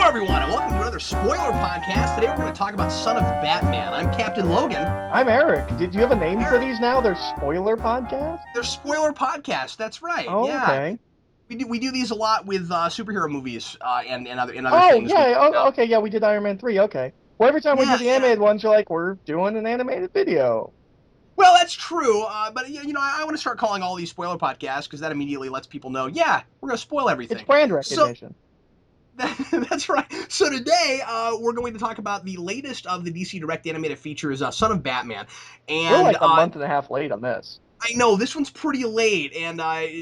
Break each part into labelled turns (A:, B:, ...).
A: everyone, and welcome to another spoiler podcast. Today we're going to talk about Son of Batman. I'm Captain Logan.
B: I'm Eric. Did you have a name for these now? They're spoiler podcasts?
A: They're spoiler podcasts, that's right.
B: Oh,
A: yeah.
B: okay.
A: We do these a lot with superhero movies and other
B: Oh,
A: things.
B: yeah. Okay, yeah, we did Iron Man 3. Okay. Well, every time we do the animated ones, you're like, we're doing an animated video.
A: Well, that's true, but I want to start calling all these spoiler podcasts because that immediately lets people know, yeah, we're going to spoil everything.
B: It's brand recognition.
A: That's right. So today, we're going to talk about the latest of the DC Direct Animated Features, Son of Batman. And
B: we're like a month and a half late on this.
A: I know, this one's pretty late, and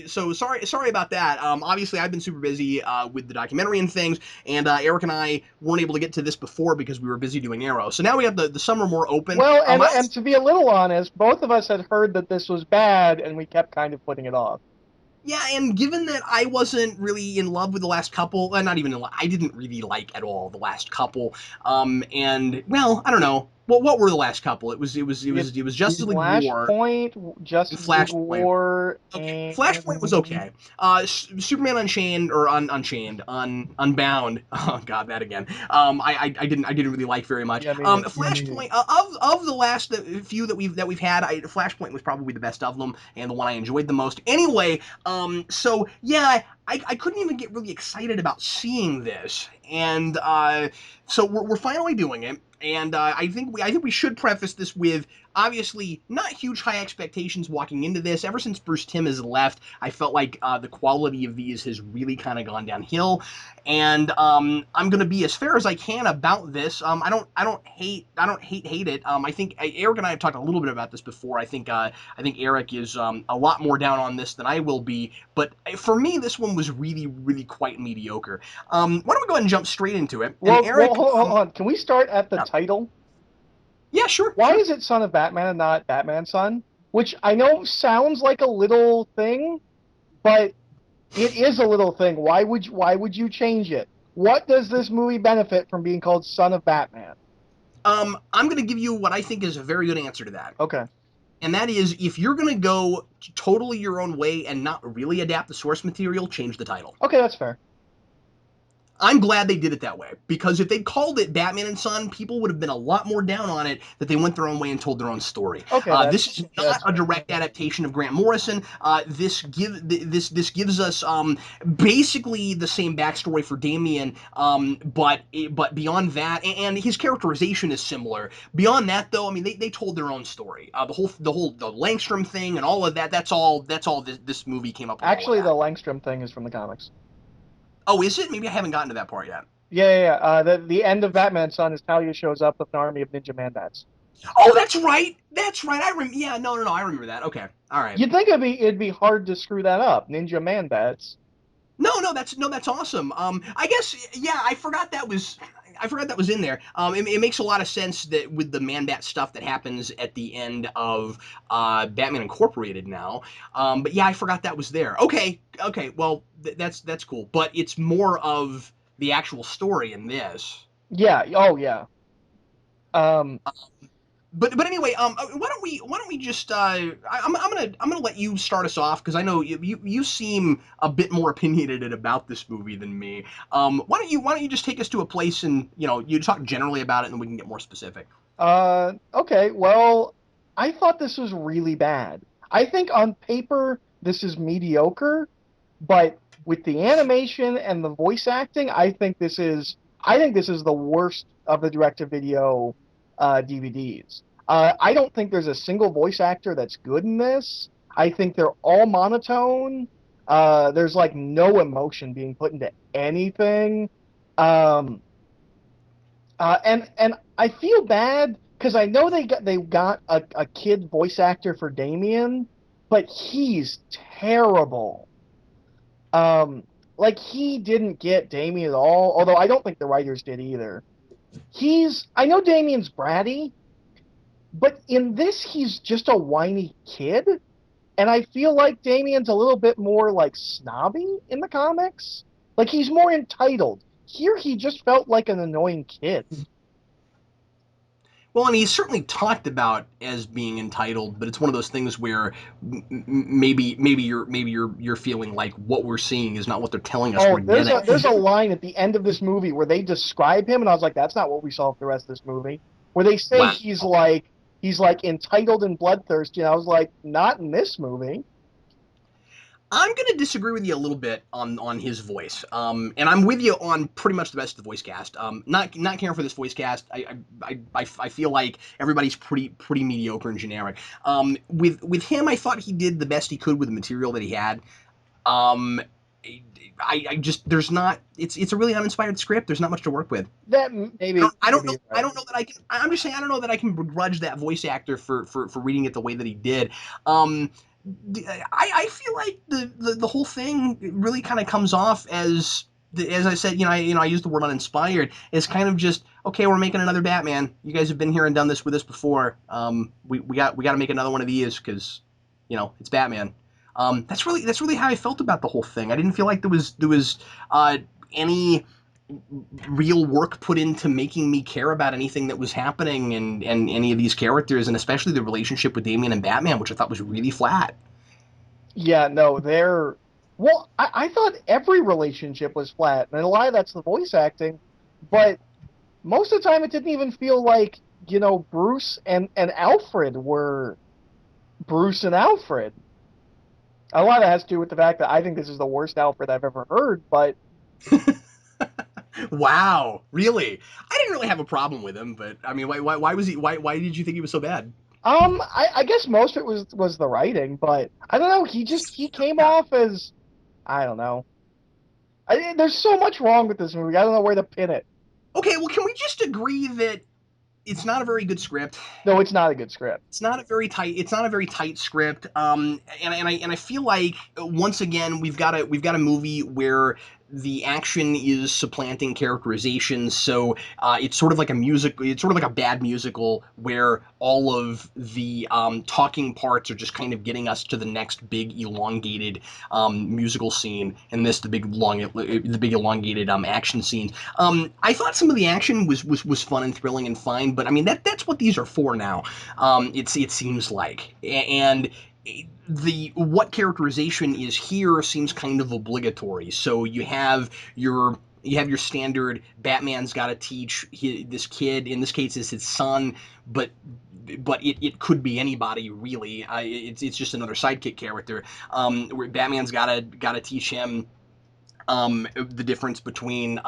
A: so sorry about that. Obviously, I've been super busy with the documentary and things, and Eric and I weren't able to get to this before because we were busy doing Arrow. So now we have the summer more open.
B: Well, and to be a little honest, both of us had heard that this was bad, and we kept kind of putting it off.
A: Yeah, and given that I wasn't really in love with the last couple, not even in love, I didn't really like at all the last couple. And well, I don't know. Well, what were the last couple? It was Justice League War,
B: Flashpoint, Justice League War,
A: okay.
B: and
A: Flashpoint was okay. Superman Unchained or Unbound. Oh God, that again. I didn't really like very much. Flashpoint of the last few that we've had, Flashpoint was probably the best of them and the one I enjoyed the most. Anyway, so yeah. I couldn't even get really excited about seeing this, and so we're finally doing it. And I think we should preface this with, obviously, not huge high expectations walking into this. Ever since Bruce Timm has left, I felt like the quality of these has really kind of gone downhill. And I'm gonna be as fair as I can about this. I don't hate it. I think Eric and I have talked a little bit about this before. I think Eric is a lot more down on this than I will be. But for me, this one was really quite mediocre. Why don't we go ahead and jump straight into it?
B: Well,
A: Eric,
B: hold on. Can we start at the title?
A: Yeah, sure.
B: Why is it Son of Batman and not Batman's Son? Which I know sounds like a little thing, but it is a little thing. Why would you change it? What does this movie benefit from being called Son of Batman?
A: I'm going to give you what I think is a very good answer to that.
B: Okay.
A: And that is, if you're going to go totally your own way and not really adapt the source material, change the title.
B: Okay, that's fair.
A: I'm glad they did it that way, because if they'd called it Batman and Son, people would have been a lot more down on it that they went their own way and told their own story.
B: Okay,
A: this is not a direct adaptation of Grant Morrison. This gives us basically the same backstory for Damian, but beyond that, and his characterization is similar. Beyond that, though, I mean, they told their own story. The Langstrom thing and all of that. That's all this movie came up with.
B: Actually, the Langstrom thing is from the comics.
A: Oh, is it? Maybe I haven't gotten to that part yet.
B: Yeah. The end of Batman's Son is Talia shows up with an army of ninja man-bats.
A: Oh, that's right. I remember. Yeah, no. I remember that. Okay, all right.
B: You'd think it'd be hard to screw that up. Ninja man-bats.
A: No, that's awesome. I guess, yeah, I forgot that was in there. It makes a lot of sense that with the Man-Bat stuff that happens at the end of Batman Incorporated now. But yeah, I forgot that was there. Okay. Well, that's cool. But it's more of the actual story in this.
B: Yeah. Oh, yeah.
A: But anyway, why don't we just I'm gonna let you start us off, because I know you seem a bit more opinionated about this movie than me. Why don't you just take us to a place and you talk generally about it, and then we can get more specific.
B: Okay. Well, I thought this was really bad. I think on paper this is mediocre, but with the animation and the voice acting, I think this is the worst of the direct-to-video DVDs. I don't think there's a single voice actor that's good in this. I think they're all monotone. There's like no emotion being put into anything. And I feel bad because I know they got a kid voice actor for Damian, but he's terrible. Like, he didn't get Damian at all, although I don't think the writers did either. I know Damian's bratty, but in this he's just a whiny kid, and I feel like Damian's a little bit more like snobby in the comics. Like, he's more entitled. Here he just felt like an annoying kid.
A: Well, and he's certainly talked about as being entitled, but it's one of those things where maybe you're feeling like what we're seeing is not what they're telling us
B: Oh,
A: we're getting.
B: there's a line at the end of this movie where they describe him, and I was like, that's not what we saw for the rest of this movie. Where they say
A: Wow.
B: he's like entitled and bloodthirsty, and I was like, not in this movie.
A: I'm going to disagree with you a little bit on his voice, and I'm with you on pretty much the rest of the voice cast. Not caring for this voice cast. I feel like everybody's pretty mediocre and generic. With him, I thought he did the best he could with the material that he had. Um, I just there's not it's a really uninspired script. There's not much to work with.
B: That
A: I don't
B: maybe
A: know.
B: you're
A: I
B: right.
A: don't know that I can. I'm just saying. I don't know that I can begrudge that voice actor for reading it the way that he did. I feel like the whole thing really kind of comes off as I said, I used the word uninspired. It's kind of just okay. We're making another Batman. You guys have been here and done this with us before. We got to make another one of these because, it's Batman. That's really how I felt about the whole thing. I didn't feel like there was any real work put into making me care about anything that was happening and any of these characters, and especially the relationship with Damian and Batman, which I thought was really flat.
B: Yeah, no, they're well. I thought every relationship was flat, and a lot of that's the voice acting, but most of the time it didn't even feel like Bruce and Alfred were Bruce and Alfred. A lot of that has to do with the fact that I think this is the worst Alfred I've ever heard, but
A: Wow, really? I didn't really have a problem with him, but I mean, why was he? Why did you think he was so bad?
B: I guess most of it was the writing, but I don't know. He came
A: Yeah.
B: off as I don't know. There's so much wrong with this movie. I don't know where to pin it.
A: Okay, well, can we just agree that it's not a very good script?
B: No, it's not a good script.
A: It's not a very tight script. And I feel like once again we've got a movie where the action is supplanting characterization. So it's sort of like a music. It's sort of like a bad musical where all of the talking parts are just kind of getting us to the next big elongated musical scene, and the big elongated action scenes. I thought some of the action was fun and thrilling and fine, but I mean that's what these are for now. It seems like, and the what characterization is here seems kind of obligatory. So you have your standard Batman's got to teach this kid. In this case, it's his son, but it could be anybody really. It's just another sidekick character. Where Batman's gotta teach him the difference between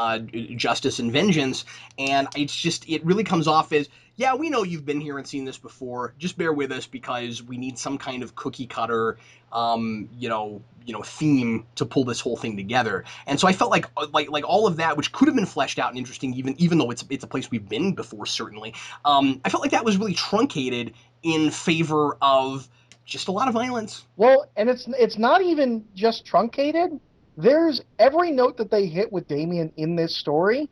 A: justice and vengeance, and it really comes off as, yeah, we know you've been here and seen this before. Just bear with us because we need some kind of cookie cutter, theme to pull this whole thing together. And so I felt like all of that, which could have been fleshed out and interesting, even though it's a place we've been before, certainly. I felt like that was really truncated in favor of just a lot of violence.
B: Well, and it's not even just truncated. There's every note that they hit with Damien in this story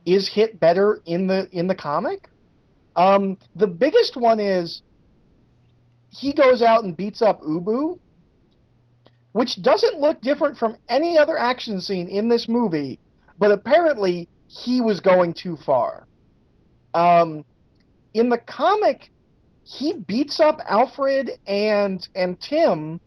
B: is hit better in the comic. The biggest one is he goes out and beats up Ubu, which doesn't look different from any other action scene in this movie, but apparently he was going too far. Um, in the comic, he beats up Alfred and Tim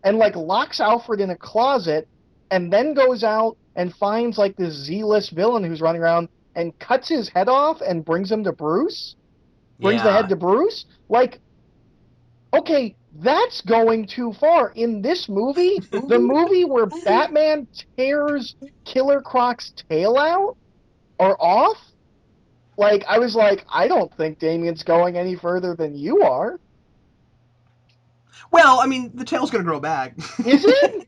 B: and like locks Alfred in a closet and then goes out and finds like this Z-list villain who's running around and cuts his head off and brings him to Bruce. Brings the head
A: Yeah.
B: to Bruce. Like, okay, that's going too far. In this movie, the movie where Batman tears Killer Croc's tail out or off, like I was like, I don't think Damien's going any further than you are.
A: Well, I mean, the tail's gonna grow back.
B: Is it?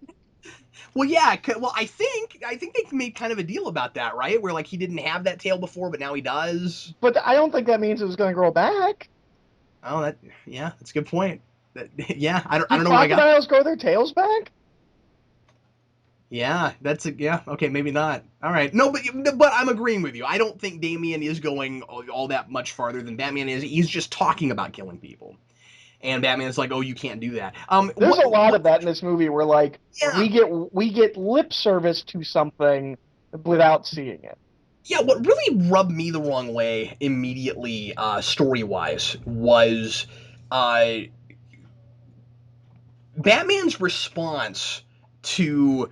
A: Well, yeah. Well, I think they made kind of a deal about that, right? Where like he didn't have that tail before, but now he does.
B: But I don't think that means it was going to grow back.
A: Oh, yeah, that's a good point. Yeah, I
B: Do
A: don't know where I got that.
B: crocodiles grow their tails back?
A: Yeah, yeah. Okay, maybe not. All right. No, but I'm agreeing with you. I don't think Damien is going all that much farther than Batman is. He's just talking about killing people, and Batman's like, "Oh, you can't do that."
B: There's a lot
A: What?
B: of that in this movie where like
A: Yeah.
B: we get lip service to something without seeing it.
A: Yeah, what really rubbed me the wrong way immediately, story-wise, was uh, Batman's response to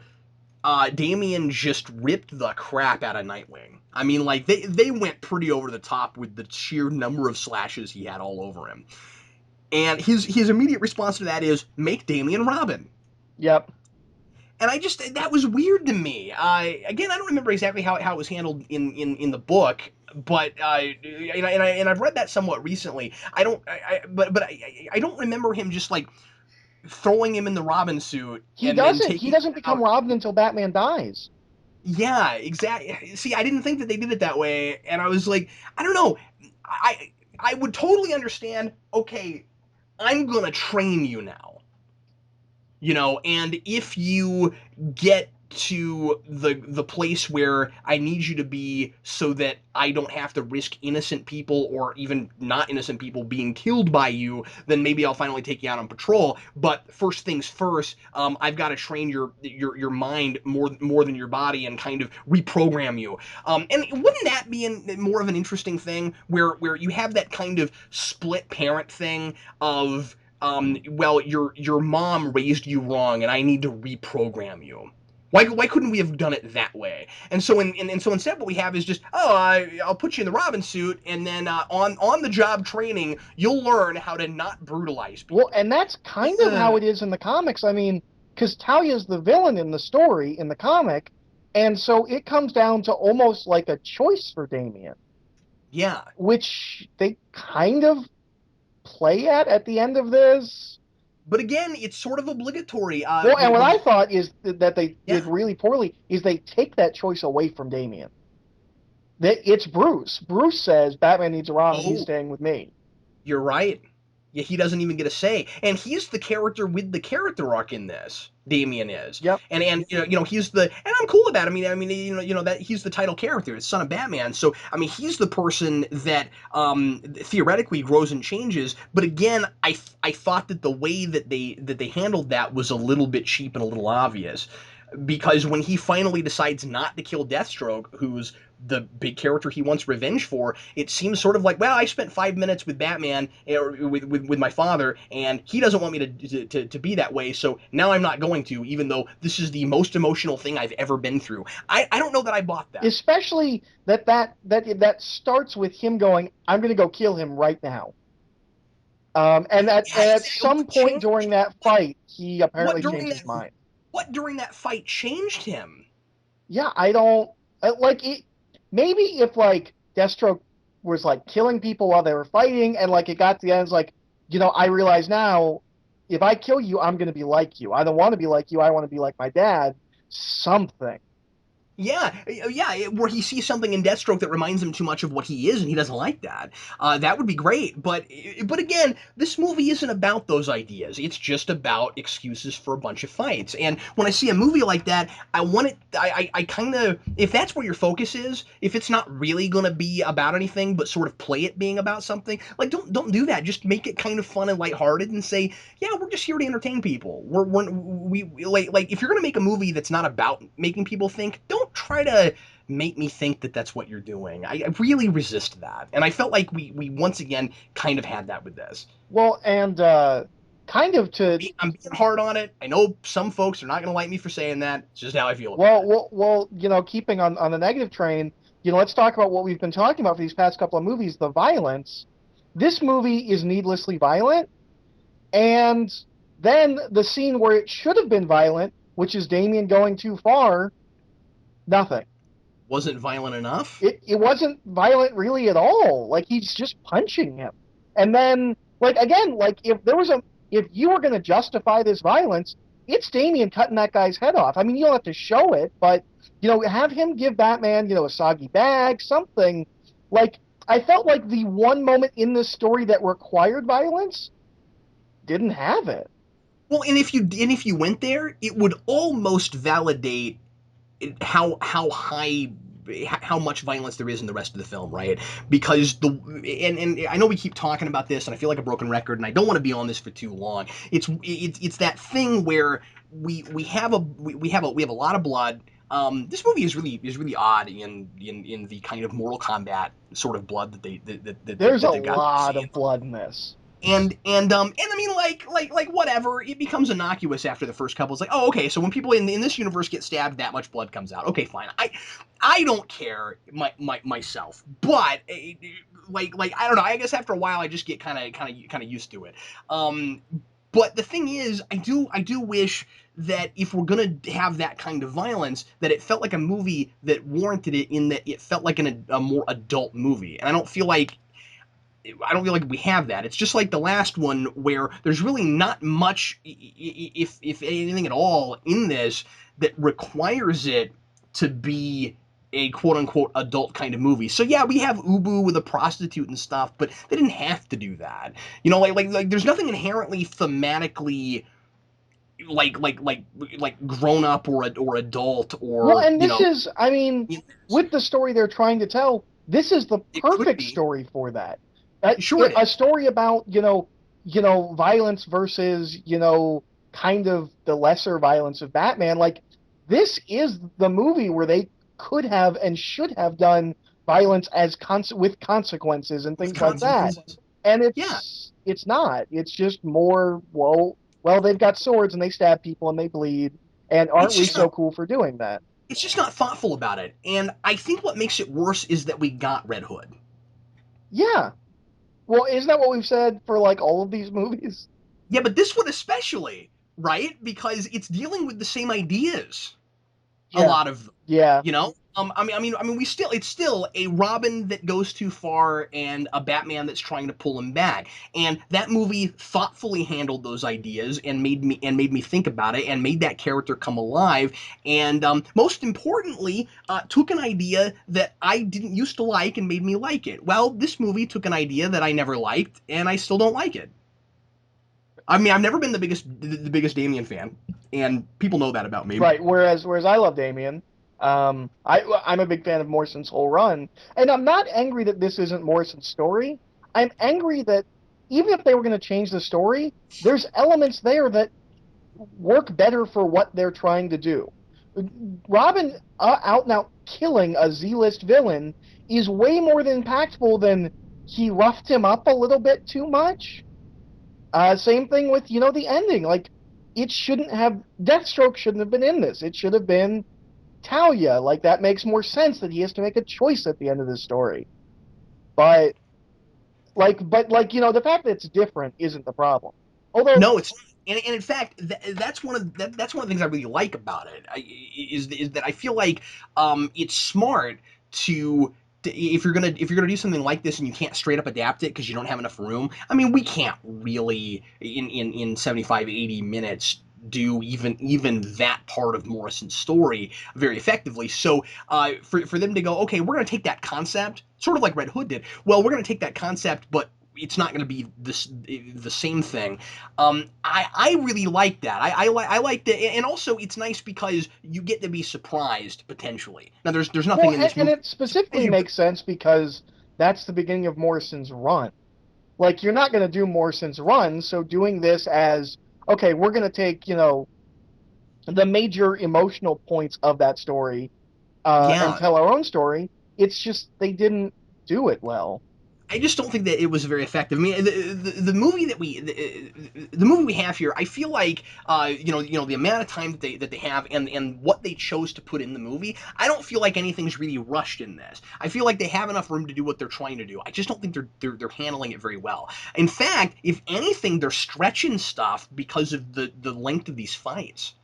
A: Damian just ripped the crap out of Nightwing. I mean, like, they went pretty over the top with the sheer number of slashes he had all over him. And his immediate response to that is, make Damian Robin.
B: Yep.
A: And that was weird to me. Again, I don't remember exactly how it was handled in the book, but and I've read that somewhat recently. I don't remember him just like throwing him in the Robin suit
B: He
A: and then
B: doesn't. He
A: taking him
B: doesn't become
A: out.
B: Robin until Batman dies.
A: Yeah, exactly. See, I didn't think that they did it that way, and I was like, I don't know. I would totally understand. Okay, I'm gonna train you now. And if you get to the place where I need you to be so that I don't have to risk innocent people or even not innocent people being killed by you, then maybe I'll finally take you out on patrol. But first things first, I've got to train your mind more than your body and kind of reprogram you. And wouldn't that be more of an interesting thing where you have that kind of split parent thing of well, your mom raised you wrong, and I need to reprogram you. Why couldn't we have done it that way? And so so instead, what we have is just, oh, I'll put you in the Robin suit, and then on the job training, you'll learn how to not brutalize
B: Well,
A: people.
B: and that's kind of how it is in the comics. I mean, because Talia's the villain in the story in the comic, and so it comes down to almost like a choice for Damian,
A: Yeah,
B: which they kind of play at the end of this.
A: but again, it's sort of obligatory.
B: Well, and what I thought is that they
A: Yeah,
B: did really poorly is they take that choice away from Damian. That it's Bruce. Bruce says Batman needs a Robin. He's
A: oh,
B: staying with me.
A: you're right. Yeah, he doesn't even get a say, and he's the character with the character arc in this. Damian is,
B: Yep.
A: and he's the, and I'm cool about it. I mean that he's the title character, it's son of Batman. So I mean he's the person that theoretically grows and changes. But again, I thought that the way that they handled that was a little bit cheap and a little obvious, because when he finally decides not to kill Deathstroke, who's the big character he wants revenge for, it seems sort of like, well, I spent 5 minutes with Batman, or with my father, and he doesn't want me to be that way, so now I'm not going to, even though this is the most emotional thing I've ever been through. I don't know that I bought that.
B: Especially that starts with him going, "I'm going to go kill him right now." And at some point during that fight, he
A: What
B: apparently
A: during
B: changed
A: that
B: his mind.
A: what during that fight changed him?
B: Yeah, I don't like it. Maybe if like Deathstroke was like killing people while they were fighting, and like it got to the end, it's like, I realize now, if I kill you, I'm going to be like you. I don't want to be like you. I want to be like my dad. Something.
A: Yeah, where he sees something in Deathstroke that reminds him too much of what he is, and he doesn't like that. That would be great, but again, this movie isn't about those ideas. It's just about excuses for a bunch of fights. And when I see a movie like that, I want it. I kind of, if that's where your focus is, if it's not really going to be about anything, but sort of play it being about something, like don't do that. Just make it kind of fun and lighthearted, and say, yeah, we're just here to entertain people. We like if you're going to make a movie that's not about making people think, don't try to make me think that that's what you're doing. I really resist that, and I felt like we once again kind of had that with this.
B: Well, and kind of
A: I'm being hard on it. I know some folks are not going to like me for saying that. It's just how I feel about
B: well,
A: it.
B: keeping on the negative train, let's talk about what we've been talking about for these past couple of movies, the violence. This movie is needlessly violent, and then the scene where it should have been violent, which is Damian going too far, nothing.
A: Wasn't violent enough?
B: It wasn't violent really at all. Like he's just punching him. And then like again, like if you were going to justify this violence, it's Damian cutting that guy's head off. I mean, you don't have to show it, but have him give Batman, a soggy bag, something. Like I felt like the one moment in this story that required violence didn't have it.
A: Well, and if you went there, it would almost validate how much violence there is in the rest of the film, right? Because and I know we keep talking about this, and I feel like a broken record, and I don't want to be on this for too long. It's that thing where we have a lot of blood. This movie is really odd in the kind of Mortal Kombat sort of blood
B: There's a
A: that they've got.
B: lot of blood in this.
A: And I mean, like whatever, it becomes innocuous after the first couple. It's like, oh, okay, so when people in this universe get stabbed, that much blood comes out. Okay, fine. I don't care myself, but like I don't know. I guess after a while, I just get kind of used to it. But the thing is, I do wish that if we're gonna have that kind of violence, that it felt like a movie that warranted it, in that it felt like a more adult movie, and I don't feel like we have that. It's just like the last one, where there's really not much, if anything at all, in this that requires it to be a quote unquote adult kind of movie. So yeah, we have Ubu with a prostitute and stuff, but they didn't have to do that. You know, like there's nothing inherently thematically like grown up or adult,
B: Well,
A: or
B: and this is, I mean, with the story they're trying to tell, this is the
A: it could
B: perfect
A: be.
B: story for that.
A: Sure it
B: A
A: is.
B: story about, violence versus, kind of the lesser violence of Batman. Like, this is the movie where they could have and should have done violence with consequences and
A: With
B: things like that.
A: consequences.
B: And
A: Yeah.
B: it's not. It's just more, well, they've got swords and they stab people and they bleed, and aren't
A: It's
B: we
A: just
B: so
A: not
B: cool for doing that?
A: it's just not thoughtful about it. And I think what makes it worse is that we got Red Hood.
B: Yeah. Well, isn't that what we've said for like all of these movies?
A: Yeah, but this one especially, right? Because it's dealing with the same ideas. A
B: Yeah.
A: lot of them,
B: Yeah.
A: you know. I mean, it's still a Robin that goes too far and a Batman that's trying to pull him back. And that movie thoughtfully handled those ideas and made me think about it and made that character come alive. And most importantly, took an idea that I didn't used to like and made me like it. Well, this movie took an idea that I never liked and I still don't like it. I mean, I've never been the biggest Damien fan, and people know that about me.
B: Right. Whereas I love Damien. I'm a big fan of Morrison's whole run, and I'm not angry that this isn't Morrison's story. I'm angry that even if they were going to change the story, there's elements there that work better for what they're trying to do. Robin out and out killing a Z-list villain is way more than impactful than he roughed him up a little bit too much. Same thing with, the ending. Like, it shouldn't have, Deathstroke shouldn't have been in this. It should have been Talia. Like, that makes more sense that he has to make a choice at the end of the story. But, the fact that it's different isn't the problem. Although,
A: No, it's and in fact that's one of the things I really like about it. Is that I feel like it's smart to if you're gonna do something like this and you can't straight up adapt it because you don't have enough room. I mean, we can't really in 75 80 minutes do even that part of Morrison's story very effectively. So for them to go, okay, we're gonna take that concept, sort of like Red Hood did. Well, we're gonna take that concept, but it's not going to be the same thing. I really like that. I like that, and also it's nice because you get to be surprised potentially. Now there's
B: well,
A: nothing in this
B: and
A: movie
B: it
A: that surprises
B: specifically
A: you, but
B: makes sense because that's the beginning of Morrison's run. Like, you're not going to do Morrison's run, so doing this as, okay, we're going to take, the major emotional points of that story and
A: yeah,
B: tell our own story. It's just they didn't do it well.
A: I just don't think that it was very effective. I mean, the movie the movie we have here, I feel like the amount of time that they have and what they chose to put in the movie, I don't feel like anything's really rushed in this. I feel like they have enough room to do what they're trying to do. I just don't think they're handling it very well. In fact, if anything, they're stretching stuff because of the length of these fights.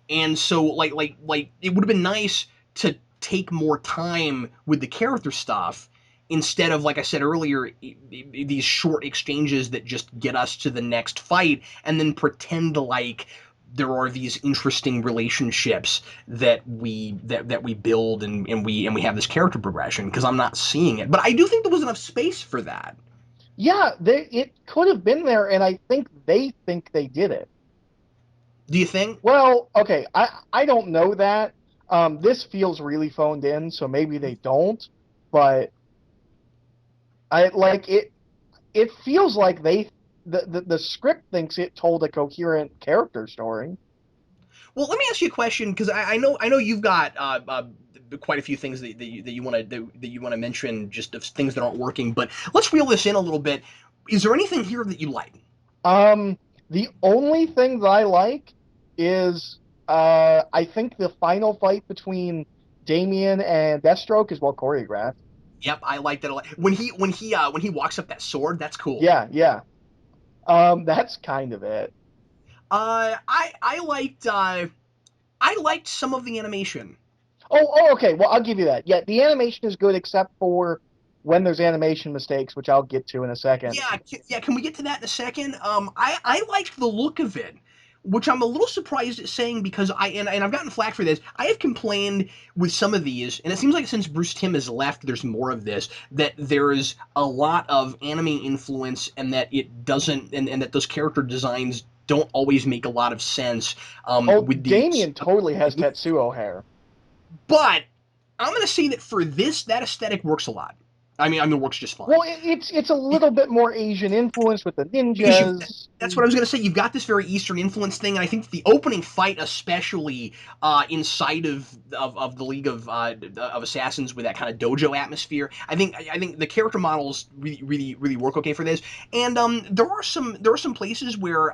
A: And so like it would have been nice to take more time with the character stuff instead of, like I said earlier, these short exchanges that just get us to the next fight and then pretend like there are these interesting relationships that we build and we have this character progression, because I'm not seeing it. But I do think there was enough space for that.
B: Yeah, it could have been there, and I think they did it.
A: Do you think?
B: Well, okay, I don't know that. This feels really phoned in, so maybe they don't. But I like it. It feels like the script thinks it told a coherent character story.
A: Well, let me ask you a question because I know you've got quite a few things that you want to mention, just of things that aren't working. But let's reel this in a little bit. Is there anything here that you like?
B: The only thing that I like is I think the final fight between Damian and Deathstroke is well choreographed.
A: Yep, I like that a lot. When he walks up that sword, that's cool.
B: Yeah, yeah. That's kind of it.
A: I liked some of the animation.
B: Okay. Well, I'll give you that. Yeah, the animation is good except for when there's animation mistakes, which I'll get to in a second.
A: Yeah. Can we get to that in a second? I liked the look of it, which I'm a little surprised at saying because and I've gotten flack for this. I have complained with some of these, and it seems like since Bruce Timm has left, there's more of this. That there's a lot of anime influence, and that it doesn't, and that those character designs don't always make a lot of sense.
B: Oh,
A: With the
B: Damien totally has Tetsuo hair.
A: But I'm gonna say that for this, that aesthetic works a lot. I mean, it works just fine.
B: Well, it's a little bit more Asian influence with the
A: Because
B: ninjas.
A: that's what I was going to say. You've got this very Eastern influence thing, and I think the opening fight, especially inside of the League of Assassins, with that kind of dojo atmosphere, I think the character models really work okay for this. And there are some places where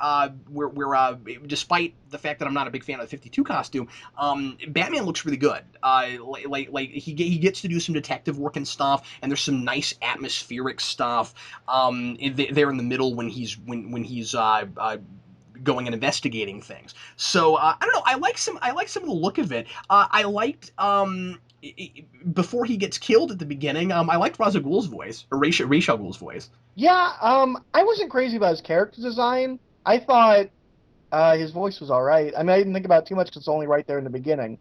A: despite the fact that I'm not a big fan of the 52 costume, Batman looks really good. Like he gets to do some detective work and stuff, and there's some nice atmospheric stuff there in the middle when he's going and investigating things. So I don't know. I like some of the look of it. I liked before he gets killed at the beginning. I liked Ra's al Ghul's voice, or Ra's al Ghul's voice.
B: Yeah, I wasn't crazy about his character design. I thought his voice was all right. I mean, I didn't think about it too much because it's only right there in the beginning.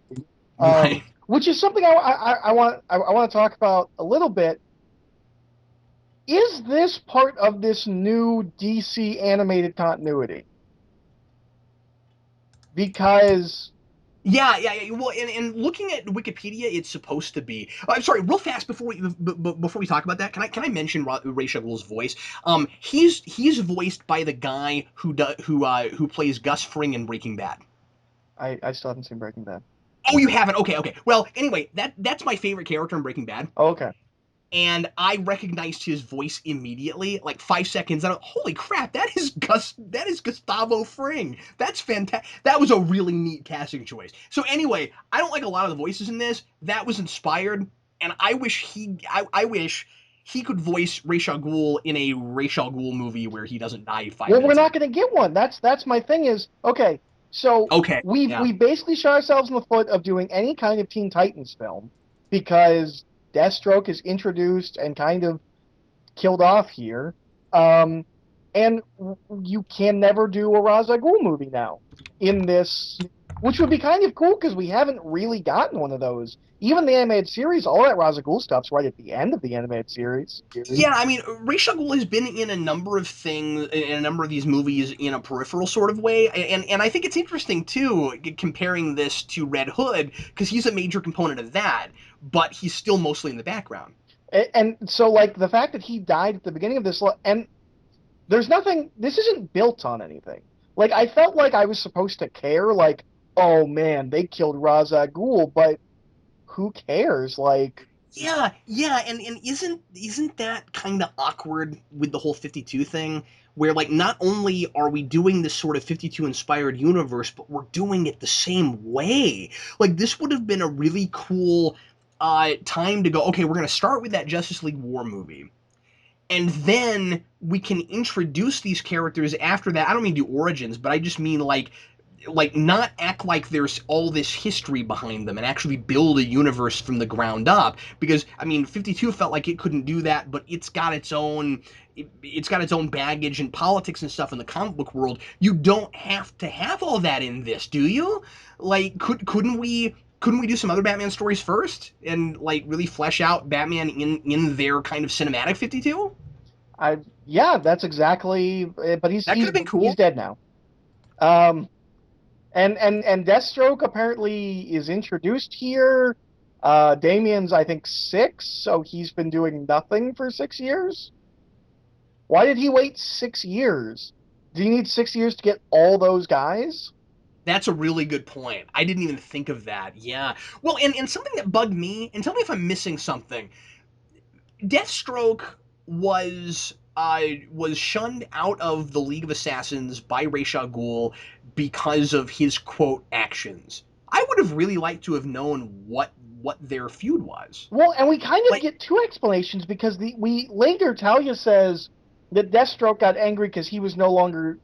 A: Right.
B: Which is something I want to talk about a little bit. Is this part of this new DC animated continuity? Because
A: Yeah. Well, and looking at Wikipedia, it's supposed to be. I'm sorry, real fast before we talk about that, can I mention Ra's al Ghul's voice? He's voiced by the guy who plays Gus Fring in Breaking Bad.
B: I still haven't seen Breaking Bad.
A: Oh, you haven't? Okay. Well, anyway, that's my favorite character in Breaking Bad.
B: Oh, okay.
A: And I recognized his voice immediately, like 5 seconds. And holy crap, that is Gustavo Fring. That's fantastic. That was a really neat casting choice. So anyway, I don't like a lot of the voices in this. That was inspired, and I wish he could voice Ra's al Ghul in a Ra's al Ghul movie where he doesn't die five
B: Well, we're
A: minutes in.
B: not going to get one. That's my thing. Is okay. So
A: Okay,
B: we
A: yeah.
B: basically shot ourselves in the foot of doing any kind of Teen Titans film because Deathstroke is introduced and kind of killed off here. And you can never do a Ra's al Ghul movie now in this, which would be kind of cool because we haven't really gotten one of those. Even the animated series, all that Ra's al Ghul stuff's right at the end of the animated series.
A: Yeah, I mean, Ra's al Ghul has been in a number of things, in a number of these movies, in a peripheral sort of way, and I think it's interesting too, comparing this to Red Hood, because he's a major component of that, but he's still mostly in the background.
B: And so, like, the fact that he died at the beginning of this, and there's nothing, this isn't built on anything. Like, I felt like I was supposed to care, like, oh man, they killed Ra's al Ghul, but who cares? Like,
A: Yeah, and isn't that kind of awkward with the whole 52 thing, where like not only are we doing this sort of 52 inspired universe, but we're doing it the same way. Like this would have been a really cool time to go, okay, we're going to start with that Justice League War movie. And then we can introduce these characters after that. I don't mean do origins, but I just mean like not act like there's all this history behind them and actually build a universe from the ground up, because I mean 52 felt like it couldn't do that, but it's got its own baggage and politics and stuff in the comic book world. You don't have to have all that in this, do you? Like couldn't we do some other Batman stories first and like really flesh out Batman in their kind of cinematic 52?
B: yeah, that's exactly. But he's
A: That could
B: he's
A: have been
B: he's
A: cool.
B: dead now. Um, and Deathstroke apparently is introduced here. Damien's, I think, 6, so he's been doing nothing for 6 years. Why did he wait 6 years? Do you need 6 years to get all those guys?
A: That's a really good point. I didn't even think of that. Yeah. Well, and something that bugged me, and tell me if I'm missing something. Deathstroke was shunned out of the League of Assassins by Ra's al Ghul because of his quote actions. I would have really liked to have known what their feud was.
B: Well, and we kind of
A: Like,
B: get two explanations because we later Talia says that Deathstroke got angry because he was no longer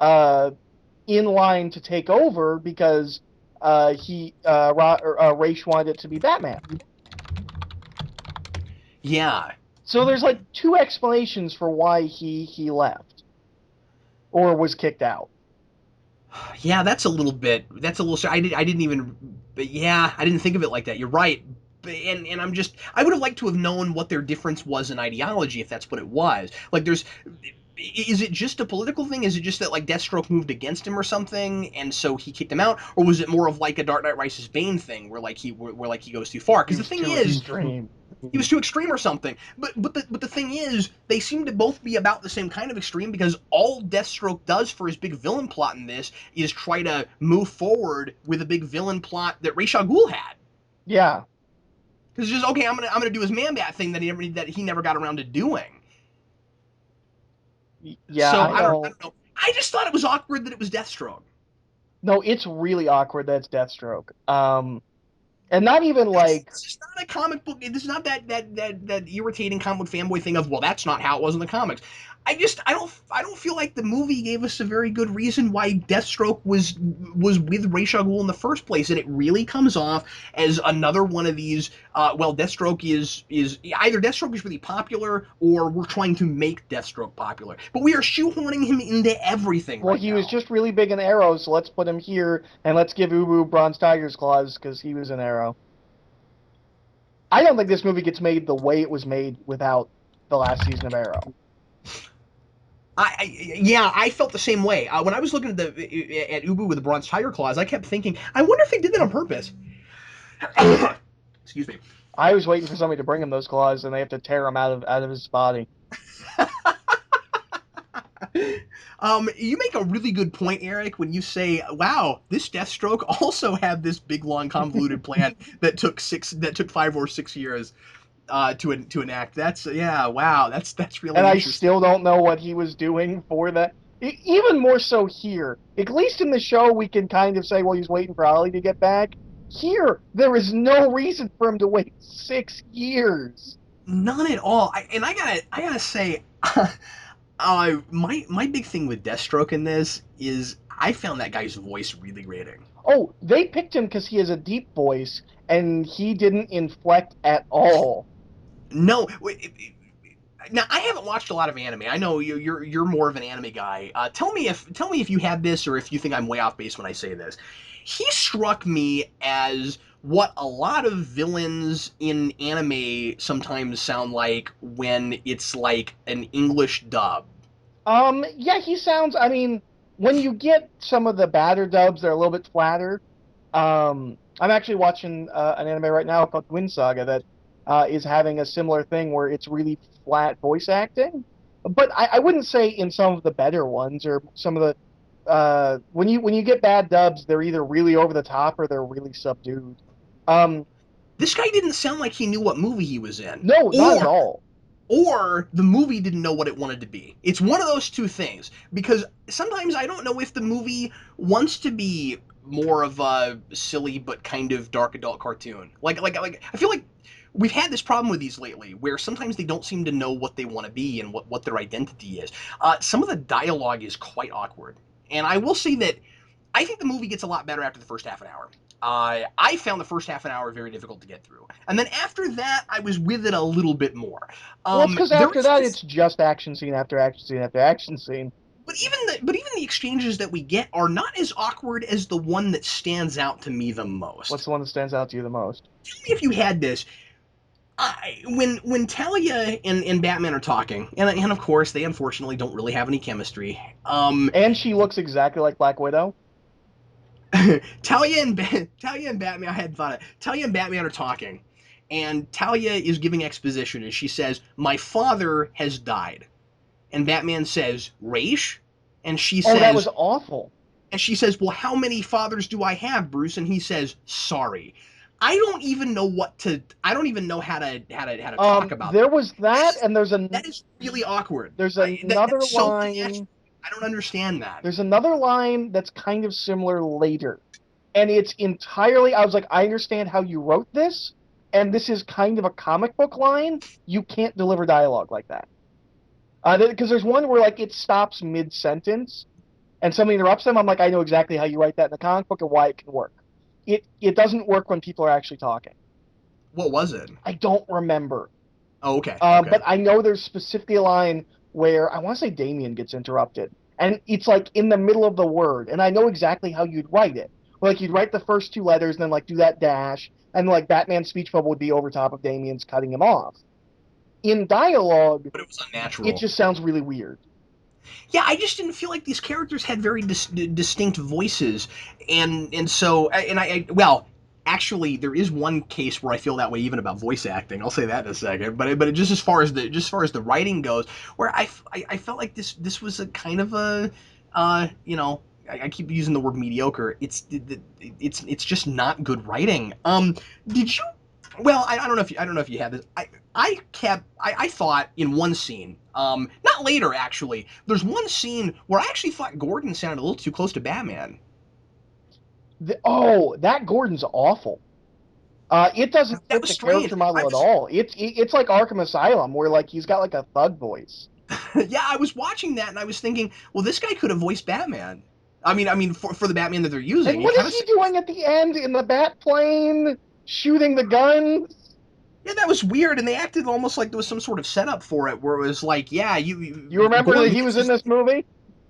B: in line to take over because Ra's wanted it to be Batman.
A: yeah.
B: So there's like two explanations for why he left or was kicked out.
A: Yeah, that's a little bit. That's a little. I didn't even. But yeah, I didn't think of it like that. You're right. And I'm just. I would have liked to have known what their difference was in ideology, if that's what it was. Like, there's. Is it just a political thing? Is it just that like Deathstroke moved against him or something, and so he kicked him out, or was it more of like a Dark Knight Rises Bane thing, where like where like he goes too far? Because the thing is,
B: Extreme.
A: he was too extreme or something. But the thing is, they seem to both be about the same kind of extreme because all Deathstroke does for his big villain plot in this is try to move forward with a big villain plot that Ra's al Ghul had.
B: Yeah.
A: Because it's just okay. I'm gonna do his Man-Bat thing that he never got around to doing.
B: Yeah.
A: So I don't know. I just thought it was awkward that it was Deathstroke.
B: No, it's really awkward that it's Deathstroke. And not even like
A: This is not a comic book. This is not that irritating comic book fanboy thing of, well, that's not how it was in the comics. I don't feel like the movie gave us a very good reason why Deathstroke was with Ra's al Ghul in the first place, and it really comes off as another one of these. Deathstroke is either Deathstroke is really popular, or we're trying to make Deathstroke popular, but we are shoehorning him into everything.
B: Well,
A: right
B: he
A: now.
B: was just really big in Arrow, so let's put him here and let's give Ubu Bronze Tiger's claws because he was in Arrow. I don't think this movie gets made the way it was made without the last season of Arrow.
A: I felt the same way when I was looking at Ubu with the Bronze Tiger claws. I kept thinking, I wonder if they did that on purpose. Excuse me.
B: I was waiting for somebody to bring him those claws, and they have to tear him out of his body.
A: You make a really good point, Eric, when you say, "Wow, this Deathstroke also had this big, long, convoluted plan that took 5 or 6 years to enact." That's wow, that's really
B: and
A: interesting.
B: I still don't know what he was doing for that. Even more so here. At least in the show, we can kind of say, well, he's waiting for Ollie to get back. Here, there is no reason for him to wait 6 years.
A: None at all. I gotta say, my big thing with Deathstroke in this is I found that guy's voice really grating.
B: Oh, they picked him because he has a deep voice, and he didn't inflect at all.
A: No, now I haven't watched a lot of anime. I know you're more of an anime guy. Tell me if you had this or if you think I'm way off base when I say this. He struck me as what a lot of villains in anime sometimes sound like when it's like an English dub.
B: Yeah, he sounds. I mean, when you get some of the badder dubs, they're a little bit flatter. I'm actually watching an anime right now called Wind Saga that is having a similar thing where it's really flat voice acting. But I wouldn't say in some of the better ones or some of the when you get bad dubs, they're either really over the top or they're really subdued.
A: This guy didn't sound like he knew what movie he was in.
B: No, not at all.
A: Or the movie didn't know what it wanted to be. It's one of those two things. Because sometimes I don't know if the movie wants to be more of a silly but kind of dark adult cartoon. Like I feel like we've had this problem with these lately, where sometimes they don't seem to know what they want to be and what their identity is. Some of the dialogue is quite awkward. And I will say that I think the movie gets a lot better after the first half an hour. I found the first half an hour very difficult to get through, and then after that, I was with it a little bit more.
B: Well, it's because after that, it's just action scene after action scene after action scene.
A: But even the exchanges that we get are not as awkward as the one that stands out to me the most.
B: What's the one that stands out to you the most?
A: Tell me if you had this. When Talia and Batman are talking, and of course they unfortunately don't really have any chemistry.
B: And she looks exactly like Black Widow.
A: Talia and Batman, I hadn't thought it. Talia and Batman are talking, and Talia is giving exposition, and she says, "My father has died," and Batman says, "Raish," and she says,
B: "Oh, that was awful."
A: And she says, "Well, how many fathers do I have, Bruce?" And he says, "Sorry." I don't even know what to. I don't even know how to talk about
B: There
A: that.
B: was that, and
A: That is really awkward.
B: there's another
A: That's so
B: line.
A: inaccurate. I don't understand that.
B: There's another line that's kind of similar later, and it's entirely. I was like, I understand how you wrote this, and this is kind of a comic book line. You can't deliver dialogue like that. Because there's one where like it stops mid sentence, and somebody interrupts them. I'm like, I know exactly how you write that in the comic book and why it can work. It doesn't work when people are actually talking.
A: What was it?
B: I don't remember.
A: Oh, okay. Okay.
B: But I know there's specifically a line where I want to say Damien gets interrupted, and it's like in the middle of the word, and I know exactly how you'd write it. Like you'd write the first two letters, and then like do that dash, and like Batman's speech bubble would be over top of Damien's cutting him off. In dialogue,
A: But it was
B: it
A: unnatural.
B: just sounds really weird.
A: Yeah, I just didn't feel like these characters had very distinct voices, and so and I well, actually, there is one case where I feel that way even about voice acting. I'll say that in a second. But just as far as the writing goes, where I felt like this was a kind of a you know. I keep using the word mediocre. It's just not good writing. Did you? Well, I don't know if you had this. I thought in one scene, not later actually. There's one scene where I actually thought Gordon sounded a little too close to Batman.
B: That Gordon's awful. It doesn't
A: That
B: fit
A: was
B: the
A: strange.
B: character model at all. It's like Arkham Asylum, where like he's got like a thug voice.
A: Yeah, I was watching that and I was thinking, well, this guy could have voiced Batman. For the Batman that they're using,
B: And
A: he
B: what
A: kind
B: is
A: of
B: he doing at the end in the bat plane, shooting the guns?
A: yeah, that was weird, and they acted almost like there was some sort of setup for it, where it was like, yeah,
B: You remember that
A: Gordon
B: he
A: gets
B: was in
A: his
B: this movie?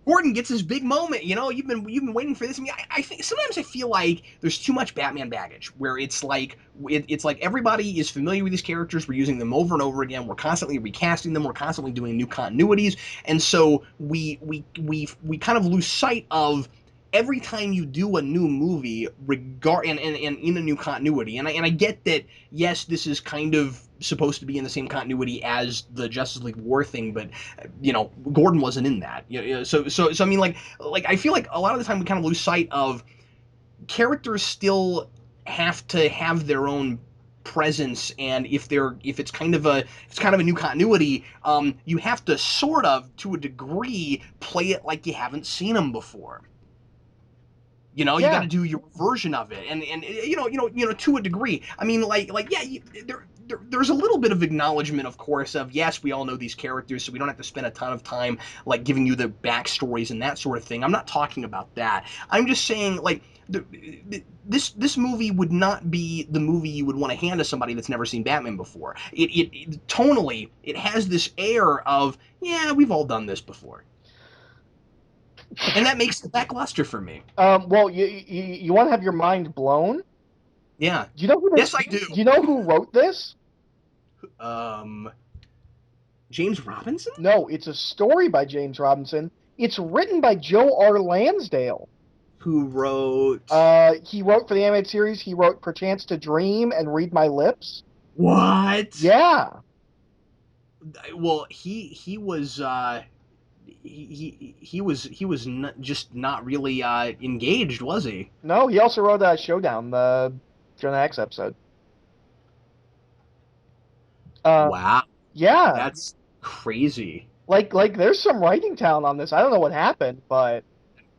A: Gordon gets his big moment. You know, you've been waiting for this. I mean, I think sometimes I feel like there's too much Batman baggage, where it's like everybody is familiar with these characters. We're using them over and over again. We're constantly recasting them. We're constantly doing new continuities, and so we kind of lose sight of every time you do a new movie and in a new continuity. And I get that, yes, this is kind of supposed to be in the same continuity as the Justice League War thing, but Gordon wasn't in that. So I mean, like I feel like a lot of the time we kind of lose sight of characters still have to have their own presence, and if it's kind of a new continuity, you have to sort of, to a degree, play it like you haven't seen them before. You got
B: Yeah.
A: to do your version of it, and to a degree. I mean, yeah, there's a little bit of acknowledgement, of course, of yes, we all know these characters, so we don't have to spend a ton of time like giving you the backstories and that sort of thing. I'm not talking about that. I'm just saying like. This movie would not be the movie you would want to hand to somebody that's never seen Batman before. It tonally, it has this air of, yeah, we've all done this before, and that makes it lackluster for me.
B: Well, you want to have your mind blown?
A: Yeah.
B: Do you know who
A: Yes, I do.
B: Do you know who wrote this?
A: Um, James Robinson?
B: No, it's a story by James Robinson. It's written by Joe R. Lansdale.
A: Who wrote?
B: He wrote for the animated series. He wrote "Perchance to Dream" and "Read My Lips."
A: What?
B: Yeah.
A: Well, he was he was not, just not really engaged, was he?
B: No, he also wrote Showdown, the Jonah X episode. Uh,
A: Wow,
B: yeah.
A: that's crazy.
B: Like there's some writing talent on this. I don't know what happened, but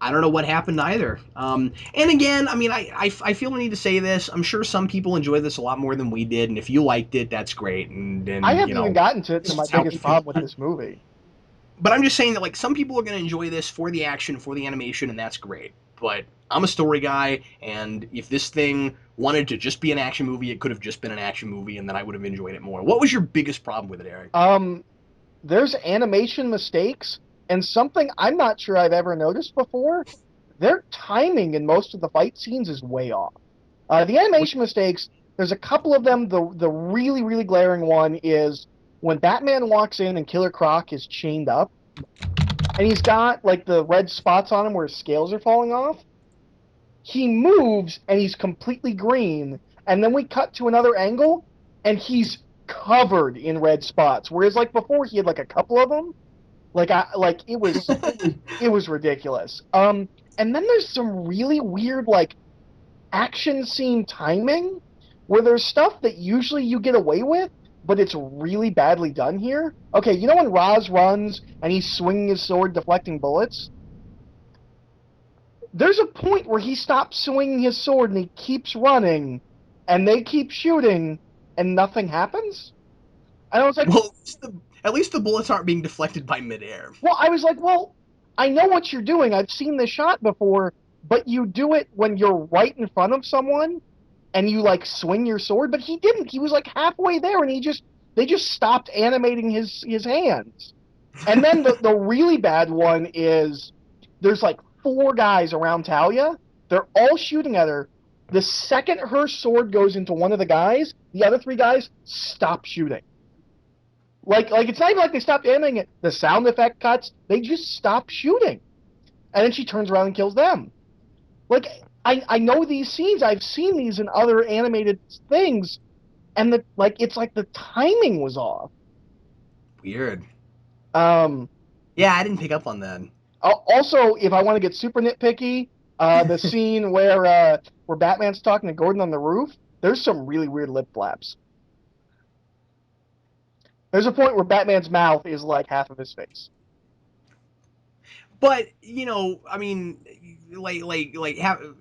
A: I don't know what happened either. And again, I mean, I feel the need to say this. I'm sure some people enjoy this a lot more than we did, and if you liked it, that's great.
B: I
A: And
B: haven't even gotten to my
A: this is how we
B: biggest
A: feel.
B: problem with this movie.
A: But I'm just saying that like some people are going to enjoy this for the action, for the animation, and that's great. But I'm a story guy, and if this thing wanted to just be an action movie, it could have just been an action movie, and then I would have enjoyed it more. What was your biggest problem with it, Eric?
B: There's animation mistakes, and something I'm not sure I've ever noticed before. Their timing in most of the fight scenes is way off. The animation mistakes, there's a couple of them. The really, really glaring one is when Batman walks in and Killer Croc is chained up, and he's got like the red spots on him where his scales are falling off. He moves and he's completely green, and then we cut to another angle, and he's covered in red spots. Whereas like before, he had like a couple of them. Like it was ridiculous. And then there's some really weird, like, action scene timing where there's stuff that usually you get away with, but it's really badly done here. Okay, you know when Roz runs and he's swinging his sword, deflecting bullets? There's a point where he stops swinging his sword and he keeps running, and they keep shooting, and nothing happens? And I was like,
A: Well, at least the bullets aren't being deflected by midair.
B: well, I was like, well, I know what you're doing. I've seen this shot before, but you do it when you're right in front of someone and you like swing your sword, but he didn't. He was like halfway there and they just stopped animating his hands. And then the really bad one is there's like four guys around Talia. They're all shooting at her. The second her sword goes into one of the guys, the other three guys stop shooting. Like it's not even like they stopped animating it. The sound effect cuts. They just stop shooting. And then she turns around and kills them. Like, I know these scenes. I've seen these in other animated things, and it's like the timing was off.
A: Weird.
B: Yeah,
A: I didn't pick up on that.
B: Also, if I want to get super nitpicky, the scene where Batman's talking to Gordon on the roof, there's some really weird lip flaps. There's a point where Batman's mouth is like half of his face.
A: But I mean,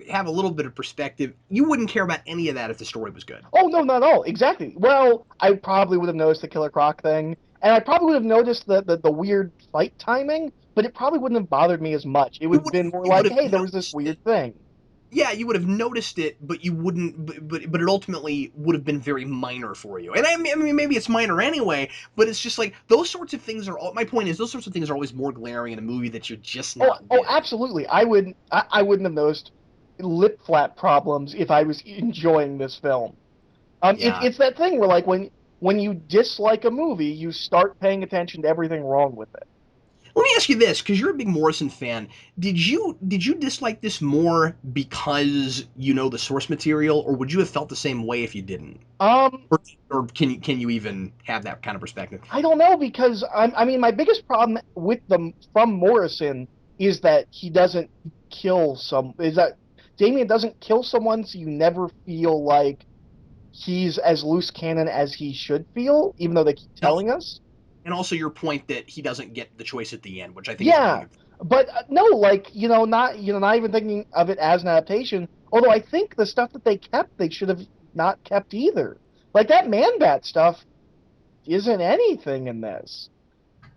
A: have a little bit of perspective. You wouldn't care about any of that if the story was good.
B: Oh no, not at all. Exactly. Well, I probably would have noticed the Killer Croc thing, and I probably would have noticed the weird fight timing, but it probably wouldn't have bothered me as much. It would have been more like, hey, there was this weird thing.
A: Yeah, you would have noticed it, but you wouldn't. But it ultimately would have been very minor for you. And I mean, maybe it's minor anyway. But it's just like those sorts of things are. My point is, those sorts of things are always more glaring in a movie that you're just not.
B: Oh, absolutely. I wouldn't have noticed lip flap problems if I was enjoying this film. It's that thing where like when you dislike a movie, you start paying attention to everything wrong with it.
A: Let me ask you this, because you're a big Morrison fan. Did you dislike this more because you know the source material, or would you have felt the same way if you didn't? Or can you even have that kind of perspective?
B: I don't know, because I mean my biggest problem with them from Morrison is that he doesn't kill Damian doesn't kill someone, so you never feel like he's as loose cannon as he should feel, even though they keep telling us.
A: And also your point that he doesn't get the choice at the end, which I think
B: yeah, is but no, like not even thinking of it as an adaptation. Although I think the stuff that they kept, they should have not kept either. Like that Man-Bat stuff isn't anything in this.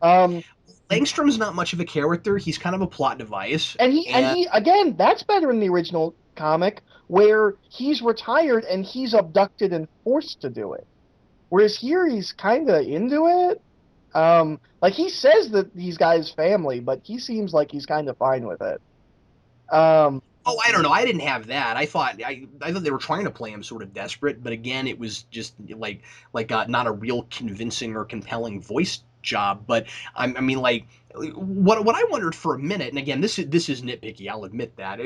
A: Langstrom's not much of a character. He's kind of a plot device.
B: And he again, that's better in the original comic, where he's retired and he's abducted and forced to do it. Whereas here he's kind of into it. Like he says that he's got his family, but he seems like he's kind of fine with it.
A: Oh, I don't know. I didn't have that. I thought they were trying to play him sort of desperate, but again, it was just like not a real convincing or compelling voice job. But I mean, like what I wondered for a minute, and again, this is nitpicky. I'll admit that.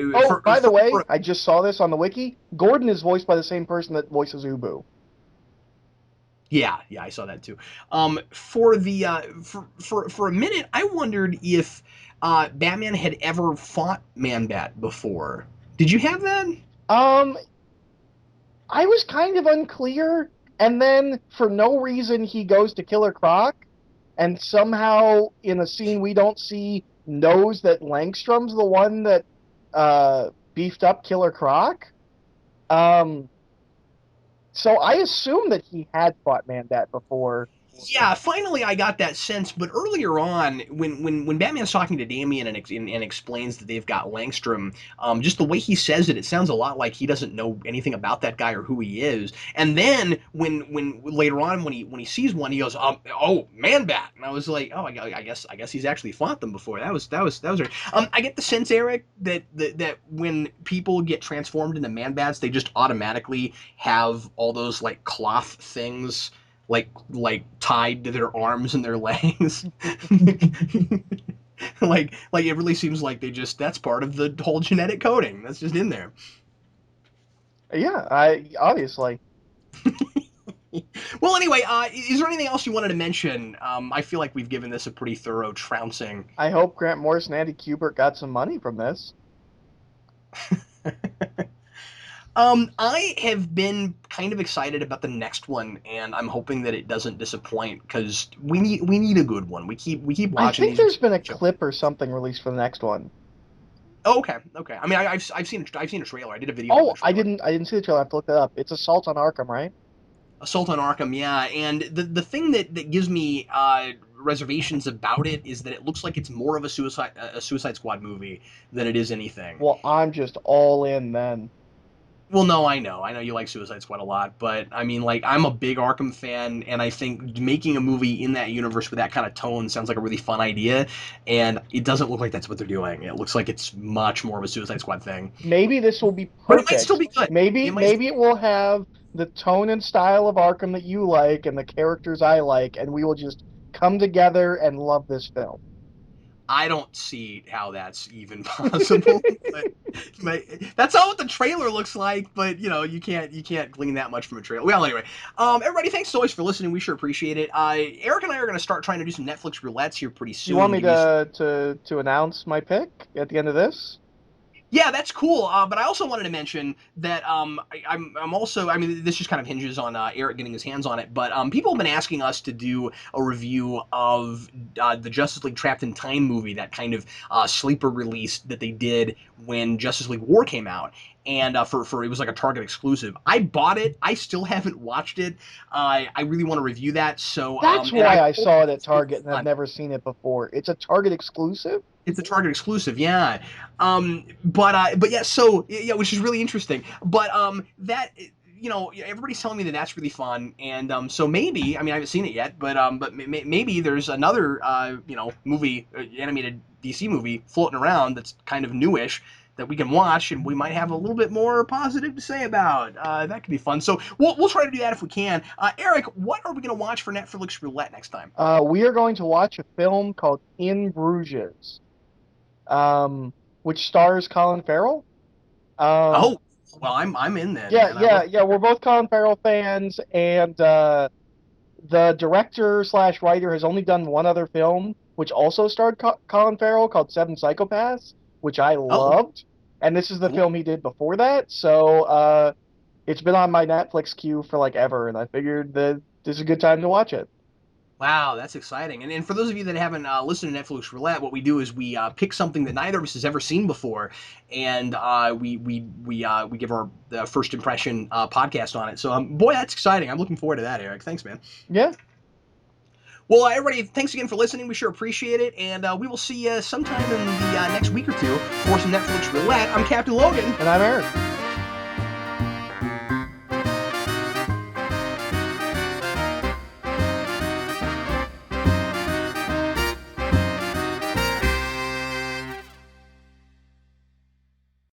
B: By the way, I just saw this on the wiki. Gordon is voiced by the same person that voices Ubu.
A: Yeah, I saw that too. For a minute, I wondered if Batman had ever fought Man-Bat before. Did you have that?
B: I was kind of unclear, and then for no reason he goes to Killer Croc, and somehow in a scene we don't see knows that Langstrom's the one that beefed up Killer Croc. So I assume that he had fought Man-Bat before.
A: Yeah, finally I got that sense. But earlier on, when Batman's talking to Damian and explains that they've got Langstrom, just the way he says it, it sounds a lot like he doesn't know anything about that guy or who he is. And then when later on when he sees one, he goes, "Oh, Man-Bat," and I was like, "Oh, I guess he's actually fought them before." That was right. I get the sense, Eric, that when people get transformed into Man-Bats, they just automatically have all those like cloth things like tied to their arms and their legs. like it really seems like that's part of the whole genetic coding that's just in there.
B: Yeah, I obviously.
A: Well, anyway, is there anything else you wanted to mention? I feel like we've given this a pretty thorough trouncing.
B: I hope Grant Morrison and Andy Kubert got some money from this.
A: I have been kind of excited about the next one, and I'm hoping that it doesn't disappoint because we need a good one. We keep watching
B: I think
A: these.
B: there's been a clip or something released for the next one.
A: Oh, okay. I mean, I've seen a trailer. I did a video.
B: Oh,
A: of the trailer.
B: I didn't see the trailer. I have to look that up. It's Assault on Arkham, right?
A: Assault on Arkham, yeah. And the thing that gives me reservations about it is that it looks like it's more of a Suicide Squad movie than it is anything.
B: Well, I'm just all in then.
A: Well, no, I know you like Suicide Squad a lot, but I mean, like, I'm a big Arkham fan, and I think making a movie in that universe with that kind of tone sounds like a really fun idea, and it doesn't look like that's what they're doing. It looks like it's much more of a Suicide Squad thing.
B: Maybe this will be
A: But it might still
B: perfect.
A: be good.
B: Maybe it will have the tone and style of Arkham that you like and the characters I like, and we will just come together and love this film.
A: I don't see how that's even possible. but that's not what the trailer looks like. But you can't glean that much from a trailer. Well, anyway, everybody, thanks so much for listening. We sure appreciate it. Eric and I are going to start trying to do some Netflix roulettes here pretty soon.
B: You want me to announce my pick at the end of this?
A: Yeah, that's cool. But I also wanted to mention that I'm also. I mean, this just kind of hinges on Eric getting his hands on it. But people have been asking us to do a review of the Justice League Trapped in Time movie, that kind of sleeper release that they did when Justice League War came out. And for it was like a Target exclusive. I bought it. I still haven't watched it. I really want to review that. So
B: that's why I saw it at Target and I've never seen it before. It's a Target exclusive.
A: It's a Target exclusive, yeah. But yeah, so yeah, which is really interesting. But that everybody's telling me that that's really fun, and so maybe, I mean, I haven't seen it yet, but maybe there's another movie, animated DC movie floating around that's kind of newish that we can watch, and we might have a little bit more positive to say about. That could be fun. So we'll try to do that if we can. Eric, what are we going to watch for Netflix Roulette next time?
B: We are going to watch a film called In Bruges, which stars Colin Farrell.
A: Oh, well, I'm in then.
B: Yeah. We're both Colin Farrell fans, and the director / writer has only done one other film, which also starred Colin Farrell, called Seven Psychopaths, which I loved. And this is the film he did before that. So it's been on my Netflix queue for like ever, and I figured that this is a good time to watch it.
A: Wow, that's exciting. And for those of you that haven't listened to Netflix Roulette, what we do is we pick something that neither of us has ever seen before, and we give our first impression podcast on it. So boy, that's exciting. I'm looking forward to that, Eric. Thanks, man.
B: Yeah.
A: Well, everybody, thanks again for listening. We sure appreciate it, and we will see you sometime in the next week or two for some Netflix Roulette. I'm Captain Logan.
B: And I'm Eric.